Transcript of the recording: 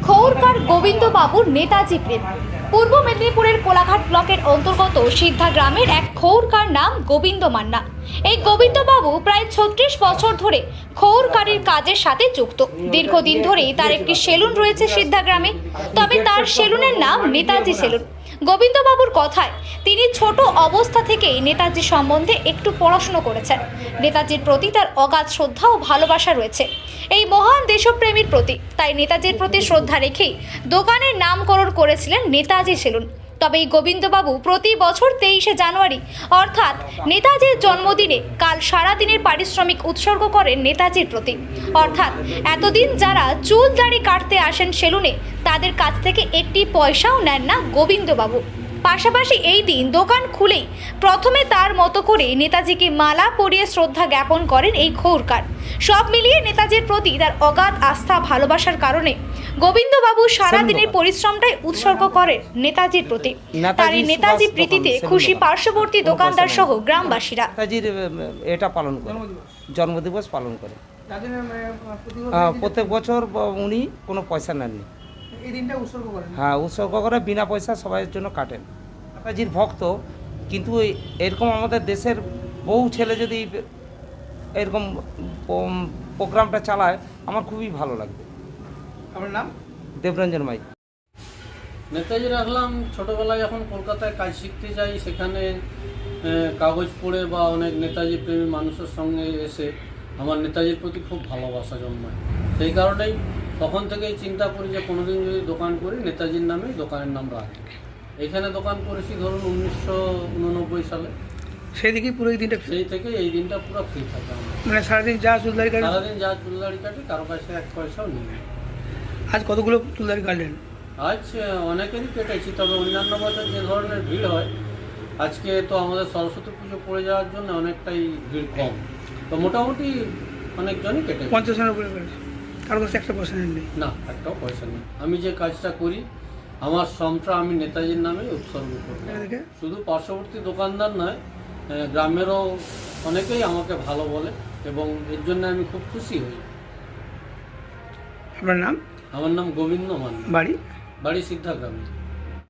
খৌরকার গোবিন্দবাবুর নেতাজি প্রেম। পূর্ব মেদিনীপুরের কোলাঘাট ব্লকের অন্তর্গত সিদ্ধা গ্রামের এক খৌরকার নাম গোবিন্দ মান্না। এই গোবিন্দবাবু প্রায় 36 বছর ধরে খৌরকারির কাজের সাথে যুক্ত। দীর্ঘদিন ধরেই তার একটি সেলুন রয়েছে সিদ্ধা গ্রামে, তবে তার সেলুনের নাম নেতাজি সেলুন। গোবিন্দবাবুর কথায় তিনি ছোট অবস্থা থেকেই নেতাজি সম্বন্ধে একটু পড়াশুনো করেছেন। নেতাজির প্রতি তার অগাধ শ্রদ্ধা ও ভালোবাসা রয়েছে এই মহান দেশপ্রেমীর প্রতি। তাই নেতাজির প্রতি শ্রদ্ধা রেখেই দোকানের নামকরণ করেছিলেন নেতাজি সেলুন। তবে এই গোবিন্দবাবু প্রতি বছর 23শে জানুয়ারি অর্থাৎ নেতাজির জন্মদিনে কাল সারাদিনের পারিশ্রমিক উৎসর্গ করেন নেতাজির প্রতি। অর্থাৎ এতদিন যারা চুল দাড়ি কাটতে আসেন সেলুনে, তাদের কাছ থেকে একটি পয়সাও নেন না গোবিন্দবাবু। পাশাপাশি এই দিন দোকান খুলেই প্রথমে তার মতো করে নেতাজিকে মালা পরিয়ে শ্রদ্ধা জ্ঞাপন করেন এই খৌরকার। সব মিলিয়ে নেতাজির প্রতি তার অগাধ আস্থা ভালোবাসার কারণে গোবিন্দবাবু সারাদিনের পরিশ্রমটাই উৎসর্গ করেন নেতাজির প্রতি। তার এই নেতাজি প্রীতিতে খুশি পার্শ্ববর্তী দোকানদার সহ গ্রামবাসীরা। নেতাজির এটা পালন করে, জন্মদিবস পালন করে প্রত্যেক বছর। উনি কোনো পয়সা নেননি, এই দিনটা উৎসর্গ করেন। হ্যাঁ, উৎসর্গ করে বিনা পয়সা সবাইয়ের জন্য কাটেন। নেতাজির ভক্ত, কিন্তু এরকম আমাদের দেশের বহু ছেলে যদি এরকম প্রোগ্রামটা চালায় আমার খুবই ভালো লাগবে। আপনার নাম? দেবরঞ্জন মাই। নেতাজি রাখলাম ছোটোবেলায় যখন কলকাতায় কাজ শিখতে যাই, সেখানে কাগজ পড়ে বা অনেক নেতাজি প্রেমী মানুষের সঙ্গে এসে আমার নেতাজির প্রতি খুব ভালোবাসা জন্মায়। সেই কারণেই তখন থেকেই চিন্তা করি যে কোনোদিন যদি দোকান করি নেতাজির নামে দোকানের নাম রাখি। এখানে দোকান করেছি ধরুন 1989 সালে। সেই দিকেই পুরো এই দিনটা সেই থেকে এই দিনটা পুরো ফ্রি থাকে আমার। মানে সারাদিন যা চুলদারি কাটেন? সারাদিন যা চুলদারি কাটি, কারো কাছে এক পয়সাও নেই। আজ কতগুলো চুলদারি কাটলেন? আজ অনেকেরই কেটেছি, তবে অন্যান্য বছর যে ধরনের ভিড় হয়, আজকে তো আমাদের সরস্বতী পুজো পড়ে যাওয়ার জন্য অনেকটাই ভিড় কম, তো মোটামুটি অনেকজনই কেটে। 50-এর উপরে করেছে। কারো কাছে একটা পয়সা নেই? না, একটাও পয়সা নেই। আমি যে কাজটা করি আমার শ্রমটা আমি নেতাজির নামে উৎসর্গ করি। শুধু পার্শ্ববর্তী দোকানদার নয়, গ্রামেরও অনেকেই আমাকে ভালো বলে এবং এর জন্য আমি খুব খুশি হই। আপনার নাম? আমার নাম গোবিন্দ মান্না, বাড়ি? বাড়ি সিদ্ধা গ্রামে।